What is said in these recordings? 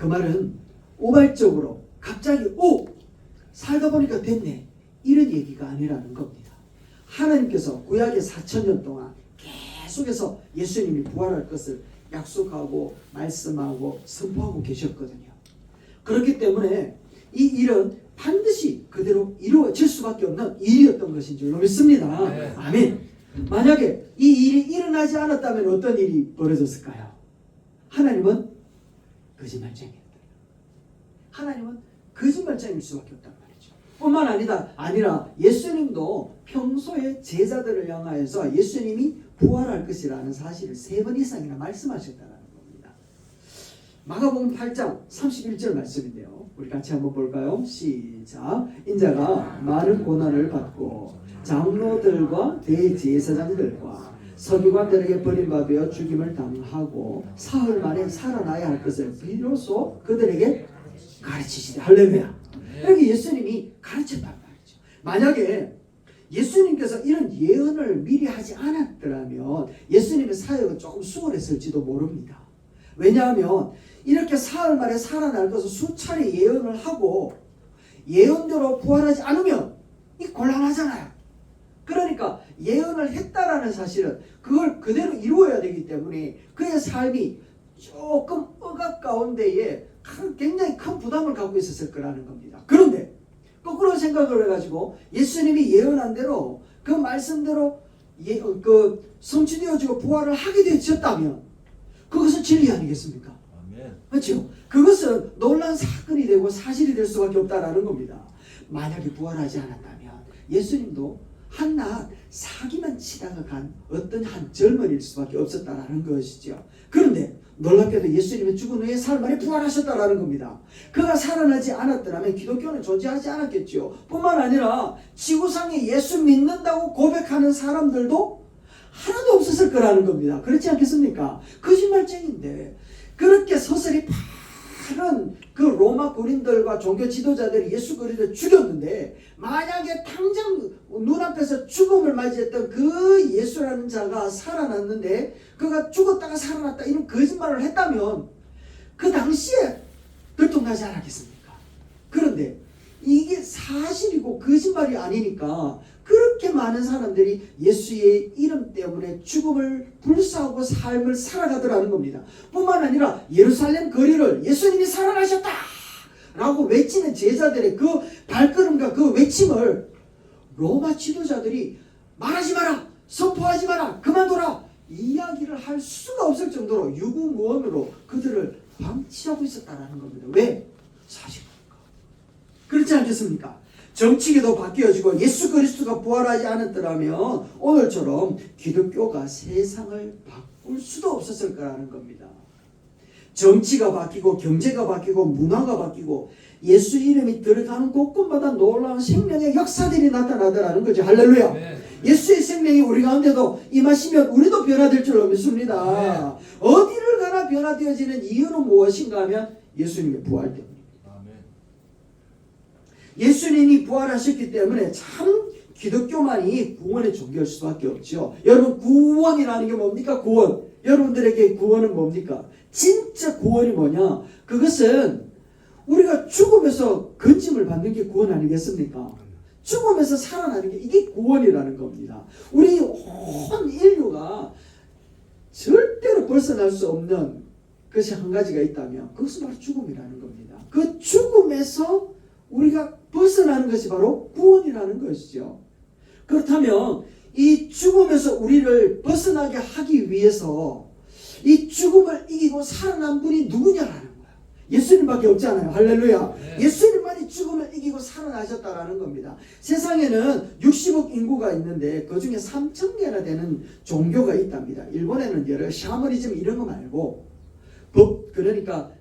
그 말은 우발적으로 갑자기 살다 보니까 됐네 이런 얘기가 아니라는 겁니다. 하나님께서 구약의 4,000년 동안 계속해서 예수님이 부활할 것을 약속하고 말씀하고 선포하고 계셨거든요. 그렇기 때문에 이 일은 반드시 그대로 이루어질 수밖에 없는 일이었던 것인 줄로 믿습니다. 네. 아멘. 만약에 이 일이 일어나지 않았다면 어떤 일이 벌어졌을까요? 하나님은 거짓말쟁이였다. 하나님은 거짓말쟁이일 수밖에 없단 말이죠. 뿐만 아니라 예수님도 평소에 제자들을 향하여서 예수님이 부활할 것이라는 사실을 3번 이상이나 말씀하셨다는 겁니다. 마가복음 8장 31절 말씀인데요. 우리 같이 한번 볼까요? 시작. 인자가 많은 고난을 받고 장로들과 대제사장들과 서기관들에게 버림받아 죽임을 당하고 사흘 만에 살아나야 할 것을 비로소 그들에게 가르치시되. 할렐루야. 여기 예수님이 가르쳤단 말이죠. 만약에 예수님께서 이런 예언을 미리 하지 않았더라면 예수님의 사역은 조금 수월했을지도 모릅니다. 왜냐하면 이렇게 사흘 만에 살아날 것을 수차례 예언을 하고 예언대로 부활하지 않으면 이 곤란하잖아요. 그러니까 예언을 했다라는 사실은 그걸 그대로 이루어야 되기 때문에 그의 삶이 조금 억압 가운데에 굉장히 큰 부담을 갖고 있었을 거라는 겁니다. 그런데 거꾸로 생각을 해가지고 예수님이 예언한 대로 그 말씀대로 성취되어지고 부활을 하게 되었다면 그것은 진리 아니겠습니까? 아멘. 그렇죠? 그것은 놀라운 사건이 되고 사실이 될 수밖에 없다라는 겁니다. 만약에 부활하지 않았다면 예수님도 한낱 사기만 치다가 간 어떤 한 젊은이일 수밖에 없었다라는 것이죠. 그런데 놀랍게도 예수님은 죽은 후에 사흘 만에 부활하셨다라는 겁니다. 그가 살아나지 않았더라면 기독교는 존재하지 않았겠죠. 뿐만 아니라 지구상에 예수 믿는다고 고백하는 사람들도 하나도 없었을 거라는 겁니다. 그렇지 않겠습니까? 거짓말쟁인데 그렇게 서서히 파란 그 로마 군인들과 종교 지도자들이 예수 그리스도를 죽였는데 만약에 당장 눈앞에서 죽음을 맞이했던 그 예수라는 자가 살아났는데 그가 죽었다가 살아났다 이런 거짓말을 했다면 그 당시에 들통나지 않았겠습니까? 그런데 이게 사실이고 거짓말이 아니니까 그렇게 많은 사람들이 예수의 이름 때문에 죽음을 불사하고 삶을 살아가더라는 겁니다. 뿐만 아니라 예루살렘 거리를 예수님이 살아나셨다 라고 외치는 제자들의 그 발걸음과 그 외침을 로마 지도자들이 말하지 마라, 선포하지 마라, 그만둬라 이야기를 할 수가 없을 정도로 유구무원으로 그들을 방치하고 있었다는 겁니다. 왜? 사실입니까? 그렇지 않겠습니까? 정치계도 바뀌어지고 예수 그리스도가 부활하지 않았더라면 오늘처럼 기독교가 세상을 바꿀 수도 없었을 거라는 겁니다. 정치가 바뀌고 경제가 바뀌고 문화가 바뀌고 예수 이름이 들어가는 곳곳마다 놀라운 생명의 역사들이 나타나더라는 거죠. 할렐루야. 네. 예수의 생명이 우리 가운데도 임하시면 우리도 변화될 줄로 믿습니다. 네. 어디를 가나 변화되어지는 이유는 무엇인가 하면 예수님의 부활 때문입니다. 예수님이 부활하셨기 때문에 참 기독교만이 구원의 종교일 수밖에 없죠. 여러분 구원이라는 게 뭡니까? 구원. 여러분들에게 구원은 뭡니까? 진짜 구원이 뭐냐? 그것은 우리가 죽음에서 건짐을 받는 게 구원 아니겠습니까? 죽음에서 살아나는 게 이게 구원이라는 겁니다. 우리 온 인류가 절대로 벗어날 수 없는 것이 한 가지가 있다면 그것은 바로 죽음이라는 겁니다. 그 죽음에서 우리가 벗어나는 것이 바로 구원이라는 것이죠. 그렇다면 이 죽음에서 우리를 벗어나게 하기 위해서 이 죽음을 이기고 살아난 분이 누구냐라는 거예요. 예수님밖에 없잖아요. 할렐루야. 네. 예수님만이 죽음을 이기고 살아나셨다라는 겁니다. 세상에는 60억 인구가 있는데 그 중에 3,000개나 되는 종교가 있답니다. 일본에는 여러 샤머니즘 이런 거 말고 그러니까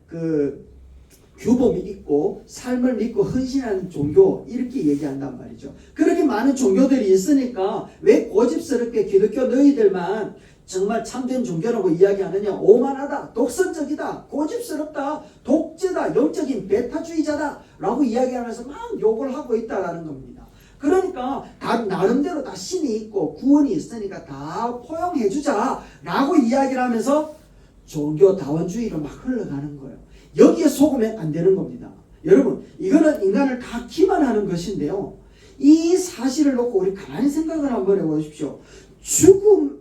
규범이 있고 삶을 믿고 헌신하는 종교 이렇게 얘기한단 말이죠. 그렇게 많은 종교들이 있으니까 왜 고집스럽게 기독교 너희들만 정말 참된 종교라고 이야기하느냐. 오만하다, 독선적이다, 고집스럽다, 독재다, 영적인 베타주의자다 라고 이야기하면서 막 욕을 하고 있다라는 겁니다. 그러니까 다 나름대로 다 신이 있고 구원이 있으니까 다 포용해주자 라고 이야기를 하면서 종교다원주의로 막 흘러가는 거예요. 여기에 속으면 안 되는 겁니다. 여러분, 이거는 인간을 다 기만하는 것인데요. 이 사실을 놓고 우리 가만히 생각을 한번 해보십시오. 죽음을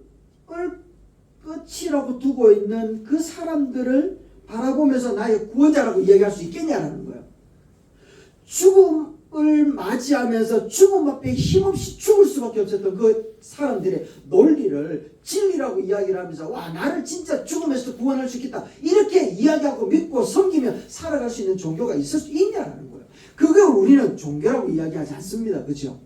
끝이라고 두고 있는 그 사람들을 바라보면서 나의 구원자라고 이야기할 수 있겠냐라는 거예요. 죽음을 맞이하면서 죽음 앞에 힘없이 죽을 수밖에 없었던 그 사람들의 논리를 진리라고 이야기를 하면서 와, 나를 진짜 죽음에서 구원할 수 있겠다, 이렇게 이야기하고 믿고 섬기며 살아갈 수 있는 종교가 있을 수 있냐라는 거예요. 그걸 우리는 종교라고 이야기하지 않습니다. 그렇죠?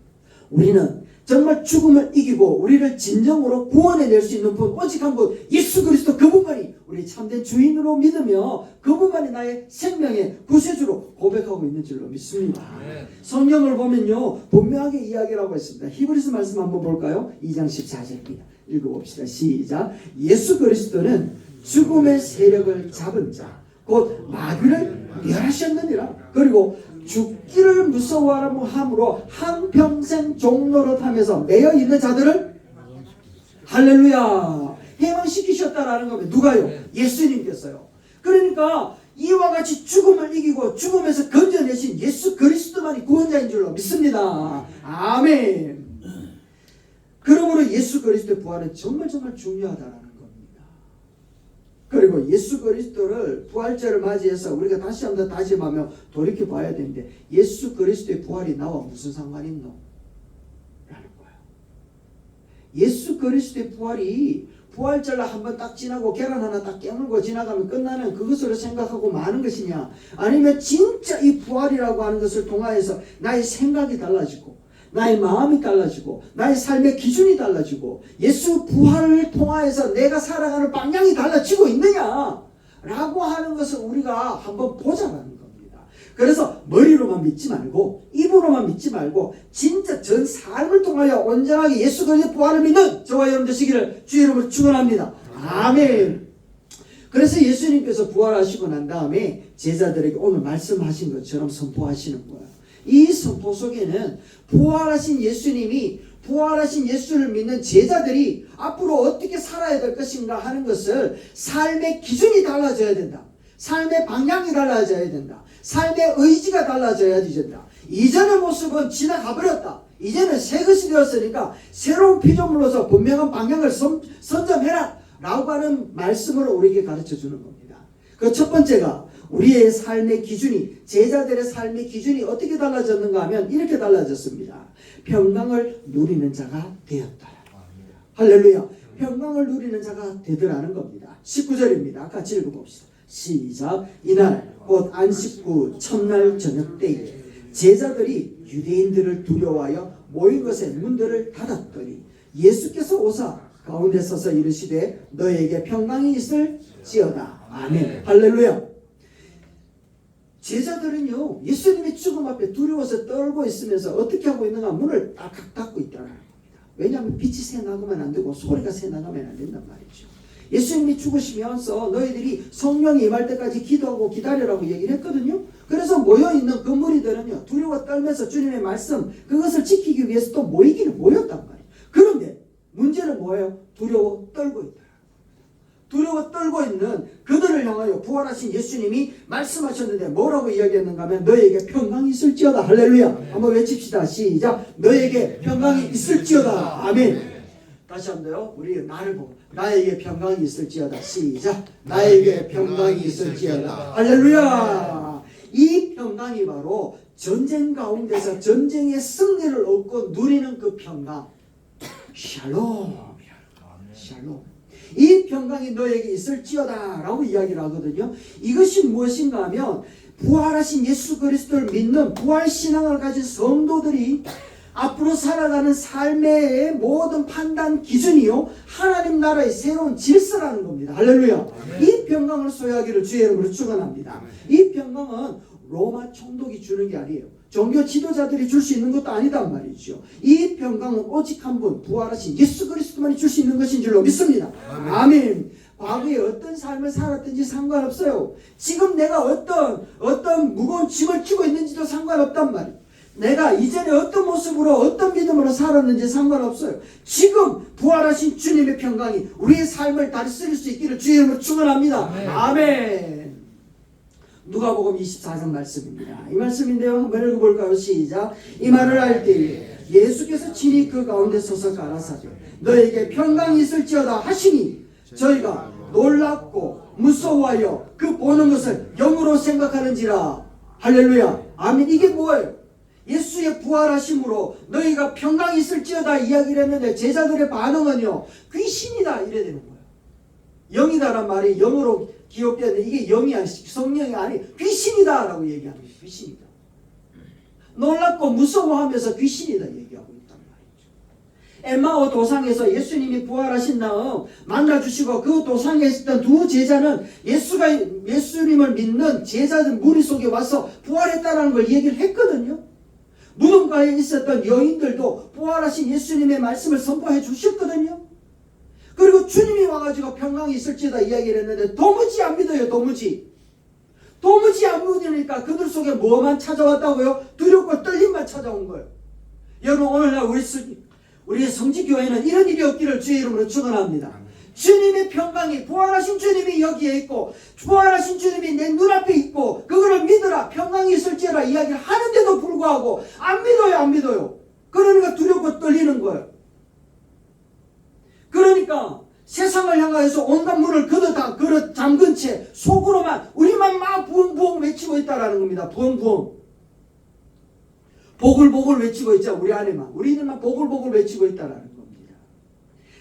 우리는 정말 죽음을 이기고 우리를 진정으로 구원해낼 수 있는 분, 오직 한 분, 예수 그리스도, 그분만이 우리 참된 주인으로 믿으며 그분만이 나의 생명의 구세주로 고백하고 있는 줄로 믿습니다. 성경을 보면요, 분명하게 이야기를 하고 있습니다. 히브리서 말씀 한번 볼까요? 2장 14절입니다. 읽어봅시다. 시작. 예수 그리스도는 죽음의 세력을 잡은 자, 곧 마귀를 멸하셨느니라. 그리고 죽기를 무서워함으로 한평생 종노릇하면서 매여 있는 자들을 할렐루야 해방시키셨다라는 겁니다. 누가요? 예수님께서요. 그러니까 이와 같이 죽음을 이기고 죽음에서 건져내신 예수 그리스도만이 구원자인 줄로 믿습니다. 아멘. 그러므로 예수 그리스도의 부활은 정말 중요하다라는 겁니다. 그리고 예수 그리스도를 부활절을 맞이해서 우리가 다시 한번 다짐하며 돌이켜 봐야 되는데, 예수 그리스도의 부활이 나와 무슨 상관이 있노? 라는 거예요. 예수 그리스도의 부활이 부활절 한번 딱 지나고 계란 하나 딱 깨물고 지나가면 끝나는 그것으로 생각하고 마는 것이냐, 아니면 진짜 이 부활이라고 하는 것을 통하여서 나의 생각이 달라지고 나의 마음이 달라지고 나의 삶의 기준이 달라지고 예수 부활을 통하여서 내가 살아가는 방향이 달라지고 있느냐 라고 하는 것을 우리가 한번 보자라는 겁니다. 그래서 머리로만 믿지 말고 입으로만 믿지 말고 진짜 전 삶을 통하여 온전하게 예수 그리스도의 부활을 믿는 저와 여러분 되시기를 주의 이름으로 축원합니다. 아멘. 그래서 예수님께서 부활하시고 난 다음에 제자들에게 오늘 말씀하신 것처럼 선포하시는 거예요. 이 선포 속에는 부활하신 예수님이, 부활하신 예수를 믿는 제자들이 앞으로 어떻게 살아야 될 것인가 하는 것을, 삶의 기준이 달라져야 된다, 삶의 방향이 달라져야 된다, 삶의 의지가 달라져야 된다. 이전의 모습은 지나가 버렸다, 이제는 새 것이 되었으니까 새로운 피조물로서 분명한 방향을 선점해라 라고 하는 말씀을 우리에게 가르쳐 주는 겁니다. 그 첫 번째가 우리의 삶의 기준이, 제자들의 삶의 기준이 어떻게 달라졌는가 하면 이렇게 달라졌습니다. 평강을 누리는 자가 되었다. 할렐루야. 평강을 누리는 자가 되더라는 겁니다. 19절입니다. 같이 읽어봅시다. 시작. 이날 곧 안식구 첫날 저녁 때에 제자들이 유대인들을 두려워하여 모인 것의 문들을 닫았더니 예수께서 오사 가운데 서서 이르시되 너에게 평강이 있을지어다. 아멘. 할렐루야. 제자들은요, 예수님의 죽음 앞에 두려워서 떨고 있으면서 어떻게 하고 있는가? 문을 딱딱 닫고 있다는 겁니다. 왜냐하면 빛이 새나가면 안 되고 소리가 새나가면 안 된단 말이죠. 예수님이 죽으시면서 너희들이 성령이 임할 때까지 기도하고 기다리라고 얘기를 했거든요. 그래서 모여있는 그 무리들은요, 두려워 떨면서 주님의 말씀, 그것을 지키기 위해서 또 모였단 말이에요. 그런데 문제는 뭐예요? 두려워 떨고 있다. 두려워 떨고 있는 그들을 향하여 부활하신 예수님이 말씀하셨는데 뭐라고 이야기했는가 하면 너에게 평강이 있을지어다. 할렐루야. 네. 한번 외칩시다. 시작. 너에게 평강이 있을지어다. 아멘. 다시 한번요. 우리 나를 보고 나에게 평강이 있을지어다. 시작. 나에게 평강이 있을지어다. 할렐루야. 이 평강이 바로 전쟁 가운데서 전쟁의 승리를 얻고 누리는 그 평강. 샬롬. 샬롬. 이 평강이 너에게 있을지어다 라고 이야기를 하거든요. 이것이 무엇인가 하면 부활하신 예수 그리스도를 믿는 부활신앙을 가진 성도들이 앞으로 살아가는 삶의 모든 판단 기준이요, 하나님 나라의 새로운 질서라는 겁니다. 할렐루야. 이 평강을 소유하기를 주의 이름으로 축원합니다. 이 평강은 로마 총독이 주는 게 아니에요. 종교 지도자들이 줄 수 있는 것도 아니단 말이죠. 이 평강은 오직 한 분, 부활하신 예수 그리스도만이 줄 수 있는 것인 줄로 믿습니다. 아멘. 과거에 어떤 삶을 살았든지 상관없어요. 지금 내가 어떤 무거운 짐을 지고 있는지도 상관없단 말이에요. 내가 이전에 어떤 모습으로 어떤 믿음으로 살았는지 상관없어요. 지금 부활하신 주님의 평강이 우리의 삶을 다스릴 수 있기를 주의 이름으로 축원합니다. 아멘. 누가복음 24장 말씀입니다. 이 말씀인데요. 한번 읽어볼까요? 시작. 이 말을 할 때에 예수께서 친히 그 가운데 서서 가라사대 너에게 평강이 있을지어다 하시니 저희가 놀랍고 무서워하여 그 보는 것을 영으로 생각하는지라. 할렐루야. 아멘. 이게 뭐예요? 예수의 부활하심으로 너희가 평강이 있을지어다 이야기를 했는데 제자들의 반응은요, 귀신이다 이래 되는 거예요. 영이다란 말이 영어로 기억되는데 이게 영이 아니 성령이 아니 귀신이다 라고 얘기하는 거예요. 귀신이다. 놀랍고 무서워하면서 귀신이다 얘기하고 있단 말이죠. 엠마오 도상에서 예수님이 부활하신 다음 만나주시고 그 도상에 있었던 두 제자는 예수님을 믿는 제자들 무리 속에 와서 부활했다는 걸 얘기를 했거든요. 무덤가에 있었던 여인들도 부활하신 예수님의 말씀을 선포해 주셨거든요. 그리고 주님이 와가지고 평강이 있을지다 이야기를 했는데 도무지 안 믿어요. 도무지 안 믿으니까 그들 속에 뭐만 찾아왔다고요? 두렵고 떨림만 찾아온 거예요. 여러분 오늘날 우리 성지교회는 이런 일이 없기를 주의 이름으로 축원합니다. 주님의 평강이 부활하신 주님이 여기에 있고 부활하신 주님이 내 눈앞에 있고 그거를 믿으라 평강이 있을지라 이야기를 하는데도 불구하고 안 믿어요. 그러니까 두렵고 떨리는 거예요. 그러니까 세상을 향하여서 온갖 문을 걸어 잠근 채 속으로만 우리만 막 부엉부엉 외치고 있다라는 겁니다. 부엉부엉 보글보글 외치고 있자. 우리 안에만 우리들만 보글보글 외치고 있다라는 겁니다.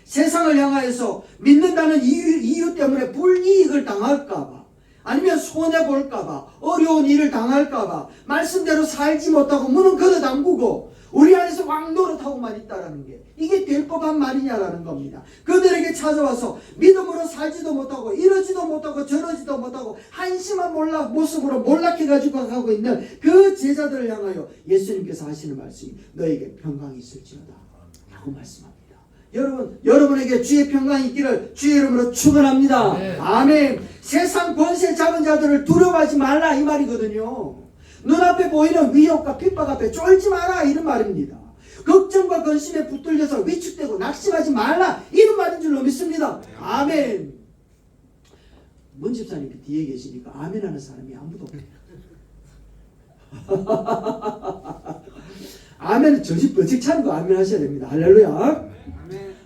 세상을 향하여서 믿는다는 이유 때문에 불이익을 당할까봐 아니면 손해볼까봐 어려운 일을 당할까봐 말씀대로 살지 못하고 문은 걸어 잠그고 우리 안에서 왕노릇하고만 있다라는 게 이게 될 법한 말이냐라는 겁니다. 그들에게 찾아와서 믿음으로 살지도 못하고 이러지도 못하고 저러지도 못하고 한심한 모습으로 몰락해가지고 가고 있는 그 제자들을 향하여 예수님께서 하시는 말씀이 너에게 평강이 있을지어다 라고 말씀합니다. 여러분에게 주의 평강이 있기를 주의 이름으로 축원합니다. 네. 아멘. 세상 권세 잡은 자들을 두려워하지 말라 이 말이거든요. 눈앞에 보이는 위협과 핍박 앞에 쫄지 마라 이런 말입니다. 걱정과 근심에 붙들려서 위축되고 낙심하지 말라 이런 말인 줄로 믿습니다. 아멘. 문 집사님이 뒤에 계시니까 아멘 하는 사람이 아무도 없네요. 아멘은 정신 번쩍 차리고 아멘 하셔야 됩니다. 할렐루야.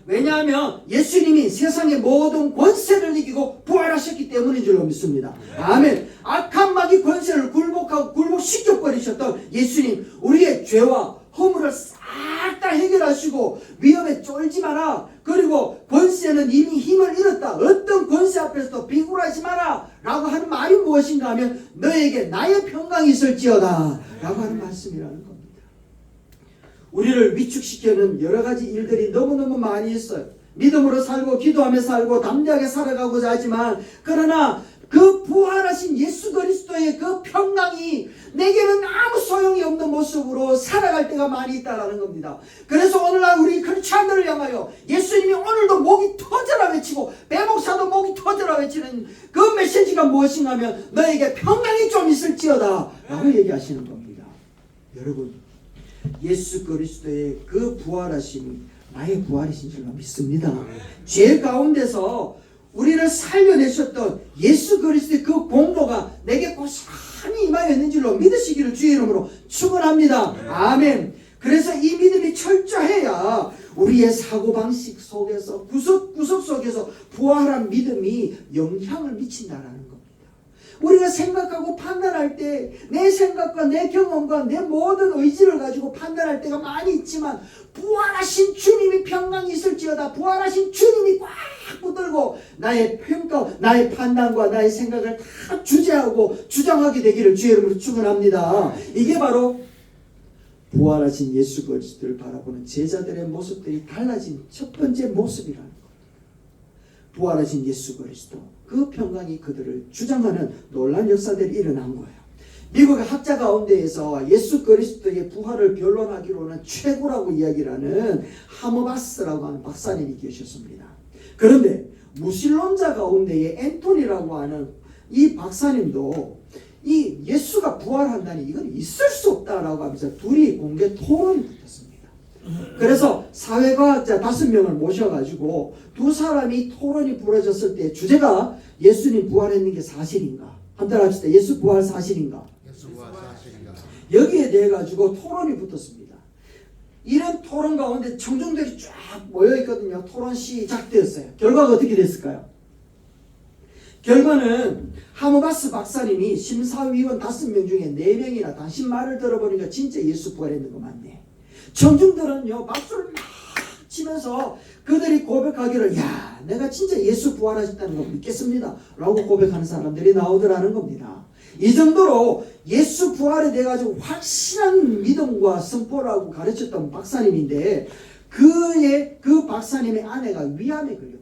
왜냐하면 예수님이 세상의 모든 권세를 이기고 부활하셨기 때문인 줄로 믿습니다. 아멘. 악한 마귀 권세를 굴복시켜버리셨던 예수님, 우리의 죄와 허물을 싹 다 해결하시고 위험에 쫄지 마라. 그리고 권세는 이미 힘을 잃었다. 어떤 권세 앞에서도 비굴하지 마라 라고 하는 말이 무엇인가 하면 너에게 나의 평강이 있을지어다 라고 하는 말씀이라는 겁니다. 우리를 위축시키는 여러 가지 일들이 너무너무 많이 있어요. 믿음으로 살고 기도하며 살고 담대하게 살아가고자 하지만 그러나 그 부활하신 예수 그리스도의 그 평강이 내게는 아무 소용이 없는 모습으로 살아갈 때가 많이 있다는 겁니다. 그래서 오늘날 우리 크리스찬들을 향하여 예수님이 오늘도 목이 터져라 외치고 배목사도 목이 터져라 외치는 그 메시지가 무엇인가 하면 너에게 평강이 좀 있을지어다 라고 얘기하시는 겁니다. 여러분 예수 그리스도의 그 부활하심이 나의 부활이신 줄로 믿습니다. 죄 가운데서 우리를 살려내셨던 예수 그리스도의 그 공로가 내게 고스란히 임하였는 줄로 믿으시기를 주의 이름으로 축원합니다. 아멘. 그래서 이 믿음이 철저해야 우리의 사고방식 속에서 구석구석 속에서 부활한 믿음이 영향을 미친다라는 겁니다. 우리가 생각하고 판단할 때 내 생각과 내 경험과 내 모든 의지를 가지고 판단할 때가 많이 있지만 부활하신 주님이 평강이 있을지어다 부활하신 주님이 꽉 붙들고 나의 평가, 나의 판단과 나의 생각을 다 주재하고 주장하게 되기를 주의 이름으로 축원합니다. 이게 바로 부활하신 예수 그리스도를 바라보는 제자들의 모습들이 달라진 첫 번째 모습이라는 겁니다. 부활하신 예수 그리스도 그 평강이 그들을 주장하는 놀라운 역사들이 일어난 거예요. 미국의 학자 가운데에서 예수 그리스도의 부활을 변론하기로는 최고라고 이야기를 하는 하머바스라고 하는 박사님이 계셨습니다. 그런데 무신론자 가운데에 앤토니라고 하는 이 박사님도 이 예수가 부활한다니 이건 있을 수 없다라고 하면서 둘이 공개 토론이 붙었습니다. 그래서 사회과학자 5명을 모셔가지고 두 사람이 토론이 벌어졌을 때 주제가 예수님 부활했는 게 사실인가? 한번 합시다. 예수 부활 사실인가? 예수 부활 사실인가? 여기에 대해 가지고 토론이 붙었습니다. 이런 토론 가운데 청중들이 쫙 모여 있거든요. 토론 시작되었어요. 결과가 어떻게 됐을까요? 결과는 하모바스 박사님이 심사위원 5명 중에 4명이나 당신 말을 들어보니까 진짜 예수 부활했는 거 맞네. 청중들은요 박수를 막 치면서 그들이 고백하기를 야 내가 진짜 예수 부활하셨다는 거 믿겠습니다 라고 고백하는 사람들이 나오더라는 겁니다. 이 정도로 예수 부활에 대해 가지고 확실한 믿음과 선포라고 가르쳤던 박사님인데 그 박사님의 아내가 위암에 걸려버렸습니다.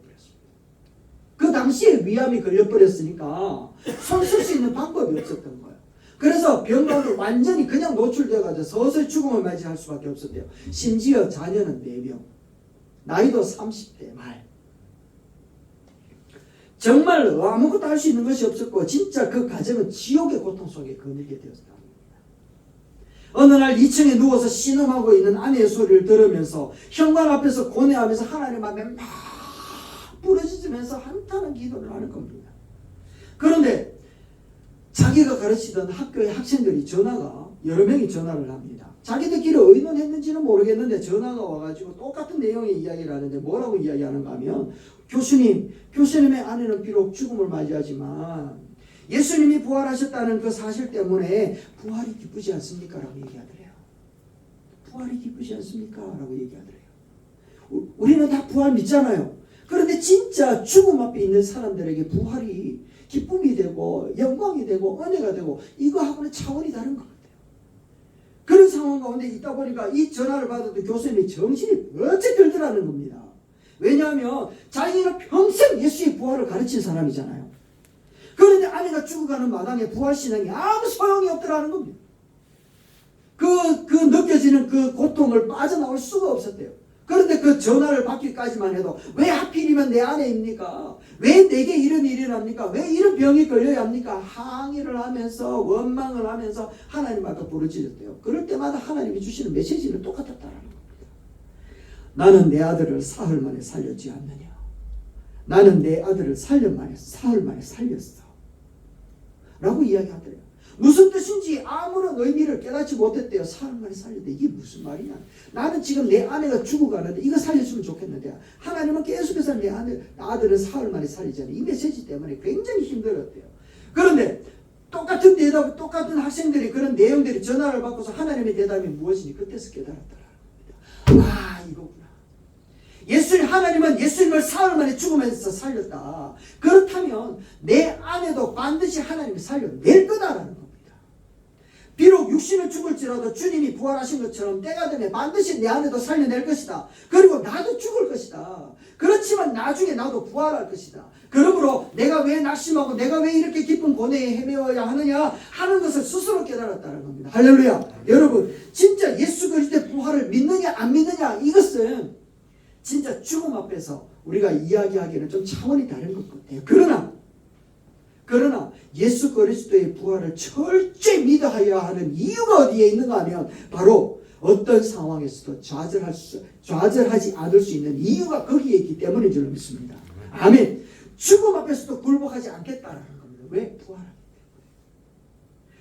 그 당시에 위암이 걸려버렸으니까 손 쓸 수 있는 방법이 없었던 거예요. 그래서 병 가운데 완전히 그냥 노출되어가지고 서서히 죽음을 맞이할 수밖에 없었대요. 심지어 자녀는 4명, 나이도 30대 말. 정말 아무것도 할 수 있는 것이 없었고 진짜 그 가정은 지옥의 고통 속에 거느리게 되었다. 어느 날 2층에 누워서 신음하고 있는 아내의 소리를 들으면서 현관 앞에서 고뇌하면서 하나님 앞에 막 부르짖으면서 한탄한 기도를 하는 겁니다. 그런데 자기가 가르치던 학교의 학생들이 전화가 여러 명이 전화를 합니다. 자기들끼리 의논했는지는 모르겠는데 전화가 와가지고 똑같은 내용의 이야기를 하는데 뭐라고 이야기하는가 하면 교수님의 아내는 비록 죽음을 맞이하지만 예수님이 부활하셨다는 그 사실 때문에 부활이 기쁘지 않습니까? 라고 얘기하더래요. 부활이 기쁘지 않습니까? 라고 얘기하더래요. 우리는 다 부활 믿잖아요. 그런데 진짜 죽음 앞에 있는 사람들에게 부활이 기쁨이 되고 영광이 되고 은혜가 되고 이거하고는 차원이 다른 것 같아요. 그런 상황 가운데 있다 보니까 이 전화를 받았던 교수님이 정신이 번쩍 들더라는 겁니다. 왜냐하면 자기가 평생 예수의 부활을 가르친 사람이잖아요. 그런데 아내가 죽어가는 마당에 부활신앙이 아무 소용이 없더라는 겁니다. 그 느껴지는 그 고통을 빠져나올 수가 없었대요. 그런데 그 전화를 받기까지만 해도 왜 하필이면 내 아내입니까? 왜 내게 이런 일이 일어납니까? 왜 이런 병이 걸려야 합니까? 항의를 하면서 원망을 하면서 하나님 앞에 부르짖었대요. 그럴 때마다 하나님이 주시는 메시지는 똑같았다라는 겁니다. 나는 내 아들을 사흘 만에 살렸지 않느냐. 나는 내 아들을 사흘 만에 살렸어. 라고 이야기하더래요. 무슨 뜻인지 아무런 의미를 깨닫지 못했대요. 사흘 만에 살렸대. 이게 무슨 말이냐. 나는 지금 내 아내가 죽어가는데 이거 살렸으면 좋겠는데 하나님은 계속해서 내 아들을 사흘 만에 살리잖아요. 이 메시지 때문에 굉장히 힘들었대요. 그런데 똑같은 대답, 똑같은 학생들이 그런 내용들이 전화를 받고서 하나님의 대답이 무엇인지 그때서 깨달았더라는 겁니다. 아 이거구나. 하나님은 예수님을 사흘 만에 죽으면서 살렸다. 그렇다면 내 아내도 반드시 하나님이 살려낼 거다라는 겁니다. 비록 육신은 죽을지라도 주님이 부활하신 것처럼 때가 되면 반드시 내 아내도 살려낼 것이다. 그리고 나도 죽을 것이다. 그렇지만 나중에 나도 부활할 것이다. 그러므로 내가 왜 낙심하고 내가 왜 이렇게 깊은 고뇌에 헤매어야 하느냐 하는 것을 스스로 깨달았다는 겁니다. 할렐루야. 여러분 진짜 예수 그리스도의 부활을 믿느냐 안 믿느냐 이것은 진짜 죽음 앞에서 우리가 이야기하기에는 좀 차원이 다른 것 같아요. 그러나 예수 그리스도의 부활을 철저히 믿어야 하는 이유가 어디에 있는가 하면 바로 어떤 상황에서도 좌절하지 않을 수 있는 이유가 거기에 있기 때문인 줄 믿습니다. 아멘. 죽음 앞에서도 굴복하지 않겠다라는 겁니다. 왜? 부활하기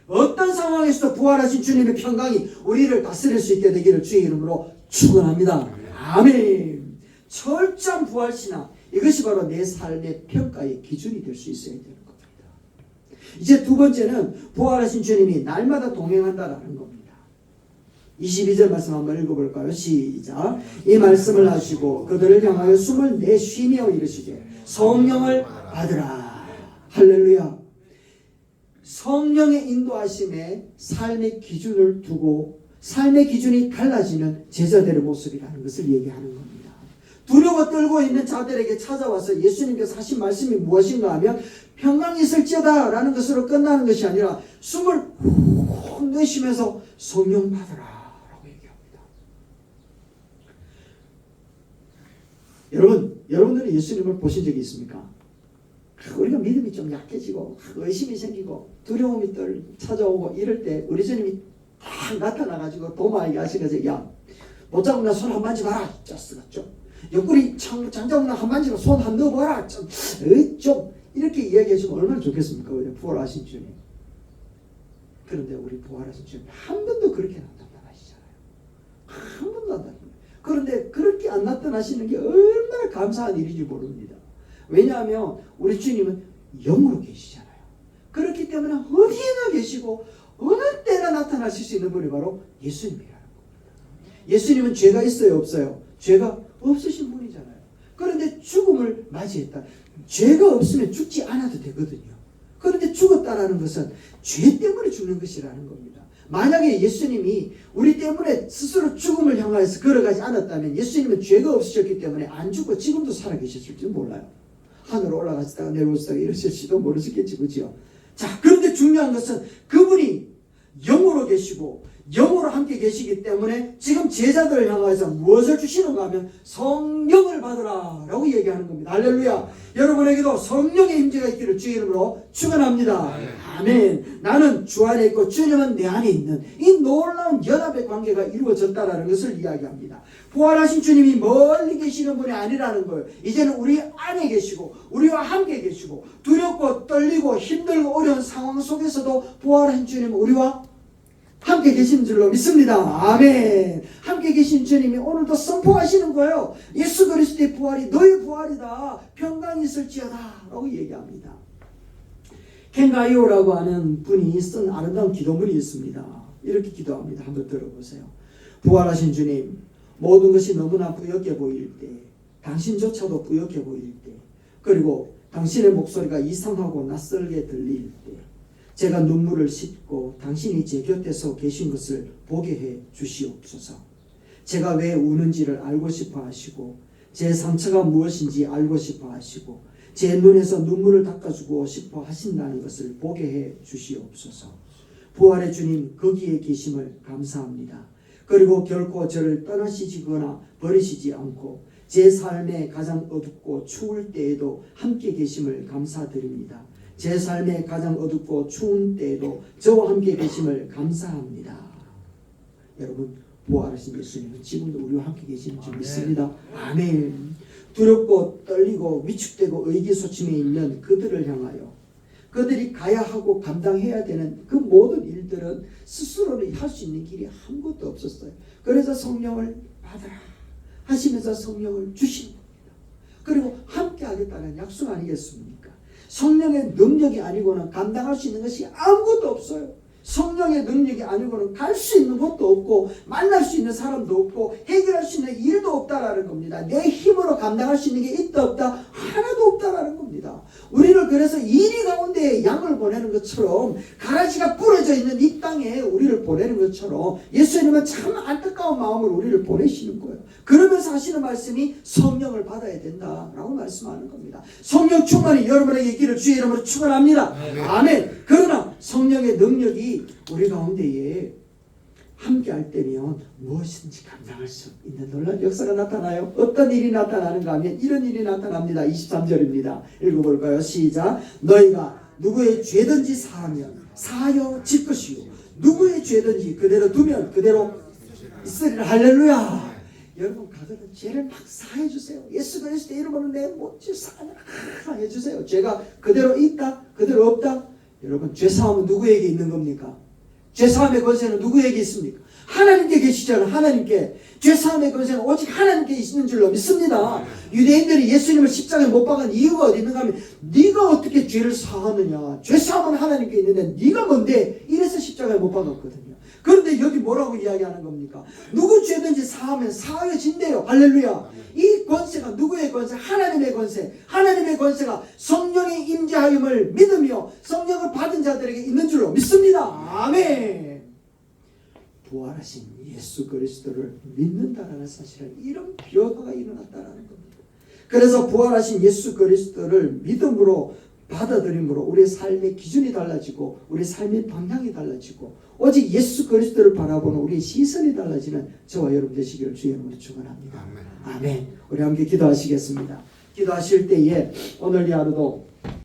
때문에. 어떤 상황에서도 부활하신 주님의 평강이 우리를 다스릴 수 있게 되기를 주의 이름으로 축원합니다. 아멘. 철저한 부활신앙, 이것이 바로 내 삶의 평가의 기준이 될 수 있어야 되는 겁니다. 이제 두 번째는 부활하신 주님이 날마다 동행한다라는 겁니다. 22절 말씀 한번 읽어볼까요? 시작. 이 말씀을 하시고 그들을 향하여 숨을 내쉬며 이르시되 성령을 받으라. 할렐루야. 성령의 인도하심에 삶의 기준을 두고 삶의 기준이 달라지는 제자들의 모습이라는 것을 얘기하는 겁니다. 두려워 떨고 있는 자들에게 찾아와서 예수님께서 하신 말씀이 무엇인가 하면 평강이 있을지어다 라는 것으로 끝나는 것이 아니라 숨을 훅 내쉬면서 성령 받으라 라고 얘기합니다. 여러분들은 예수님을 보신 적이 있습니까? 우리가 믿음이 좀 약해지고 의심이 생기고 두려움이 찾아오고 이럴 때 우리 주님이 딱 나타나가지고 도마에게 하시면서 야 못자국나 손 한 만지 봐라. 짜스 같죠? 옆구리 장자국나 한 만지고 손 한 넣어봐라. 좀 이렇게 이야기해주면 얼마나 좋겠습니까? 우리 부활하신 주님. 그런데 우리 부활하신 주님 한 번도 그렇게 안 나타나시잖아요. 한 번도 안 나타나요. 그런데 그렇게 안 나타나시는 게 얼마나 감사한 일인지 모릅니다. 왜냐하면 우리 주님은 영으로 계시잖아요. 그렇기 때문에 어디에나 계시고 어느 때나 나타나실 수 있는 분이 바로 예수님이라는 겁니다. 예수님은 죄가 있어요, 없어요? 죄가 없으신 분이잖아요. 그런데 죽음을 맞이했다. 죄가 없으면 죽지 않아도 되거든요. 그런데 죽었다라는 것은 죄 때문에 죽는 것이라는 겁니다. 만약에 예수님이 우리 때문에 스스로 죽음을 향하여서 걸어가지 않았다면 예수님은 죄가 없으셨기 때문에 안 죽고 지금도 살아계셨을지 몰라요. 하늘로 올라가시다가 내려오시다가 이러실지도 모르시겠지, 그죠? 자, 그런데 중요한 것은 그분이 영으로 계시고 영으로 함께 계시기 때문에 지금 제자들을 향해서 무엇을 주시는가 하면 성령을 받으라 라고 얘기하는 겁니다. 할렐루야. 여러분에게도 성령의 임재가 있기를 주의 이름으로 축원합니다. 아멘. 나는 주 안에 있고 주님은 내 안에 있는 이 놀라운 연합의 관계가 이루어졌다라는 것을 이야기합니다. 부활하신 주님이 멀리 계시는 분이 아니라는 거예요. 이제는 우리 안에 계시고 우리와 함께 계시고 두렵고 떨리고 힘들고 어려운 상황 속에서도 부활하신 주님은 우리와 함께 계신 줄로 믿습니다. 아멘. 함께 계신 주님이 오늘도 선포하시는 거예요. 예수 그리스도의 부활이 너의 부활이다. 평강이 있을지어다 라고 얘기합니다. 켄 가이오라고 하는 분이 쓴 아름다운 기도문이 있습니다. 이렇게 기도합니다. 한번 들어보세요. 부활하신 주님, 모든 것이 너무나 뿌옇게 보일 때, 당신조차도 뿌옇게 보일 때, 그리고 당신의 목소리가 이상하고 낯설게 들릴 때 제가 눈물을 씻고 당신이 제 곁에서 계신 것을 보게 해 주시옵소서. 제가 왜 우는지를 알고 싶어 하시고 제 상처가 무엇인지 알고 싶어 하시고 제 눈에서 눈물을 닦아주고 싶어 하신다는 것을 보게 해 주시옵소서. 부활의 주님 거기에 계심을 감사합니다. 그리고 결코 저를 떠나시거나 버리시지 않고 제 삶에 가장 어둡고 추울 때에도 함께 계심을 감사드립니다. 제 삶에 가장 어둡고 추운 때에도 저와 함께 계심을 감사합니다. 여러분, 부활하신 예수님은 지금도 우리와 함께 계시는 줄 믿습니다. 아멘. 두렵고 떨리고 위축되고 의기소침해 있는 그들을 향하여 그들이 가야 하고 감당해야 되는 그 모든 일들은 스스로는 할 수 있는 길이 아무것도 없었어요. 그래서 성령을 받아라 하시면서 성령을 주신 겁니다. 그리고 함께 하겠다는 약속 아니겠습니까? 성령의 능력이 아니고는 감당할 수 있는 것이 아무것도 없어요. 성령의 능력이 아니고는 갈 수 있는 것도 없고 만날 수 있는 사람도 없고 해결할 수 있는 일도 없다라는 겁니다. 내 힘으로 감당할 수 있는 게 있다 없다 하나도 없다라는 겁니다. 우리를 그래서 이리 가운데 양을 보내는 것처럼 가라지가 부러져 있는 이 땅에 우리를 보내는 것처럼 예수님은 참 안타까운 마음으로 우리를 보내시는 거예요. 그러면서 하시는 말씀이 성령을 받아야 된다라고 말씀하는 겁니다. 성령 충만이 여러분에게 있기를 주의 이름으로 축원합니다. 아멘. 그러나 성령의 능력이 우리 가운데에 함께 할 때면 무엇이든지 감당할 수 있는 놀라운 역사가 나타나요. 어떤 일이 나타나는가 하면 이런 일이 나타납니다. 23절입니다. 읽어볼까요? 시작. 너희가 누구의 죄든지 사하면 사하여 질 것이요 누구의 죄든지 그대로 두면 그대로 있으리라. 할렐루야. 여러분 가거든 죄를 막 사해 주세요. 예수 그리스도의 이름으로 내 모든 사해 주세요. 죄가 그대로 있다 그대로 없다. 여러분 죄사함은 누구에게 있는 겁니까? 죄사함의 권세는 누구에게 있습니까? 하나님께 계시잖아요. 하나님께. 죄사함의 권세는 오직 하나님께 있는 줄로 믿습니다. 유대인들이 예수님을 십자가에 못 박은 이유가 어디 있는가 하면 네가 어떻게 죄를 사하느냐. 죄사함은 하나님께 있는데 네가 뭔데 이래서 십자가에 못 박았거든요. 그런데 여기 뭐라고 이야기하는 겁니까? 누구 죄든지 사하면 사하여진대요. 할렐루야. 이 권세가 누구의 권세? 하나님의 권세. 하나님의 권세가 성령의 임재하임을 믿으며 성령을 받은 자들에게 있는 줄로 믿습니다. 아멘. 부활하신 예수 그리스도를 믿는다라는 사실은 이런 변화가 일어났다라는 겁니다. 그래서 부활하신 예수 그리스도를 믿음으로 받아들임으로 우리의 삶의 기준이 달라지고 우리의 삶의 방향이 달라지고 오직 예수 그리스도를 바라보는 우리의 시선이 달라지는 저와 여러분 되시기를 주의 이름으로 축원합니다. 아멘. 우리 함께 기도하시겠습니다. 기도하실 때에 오늘 이 하루도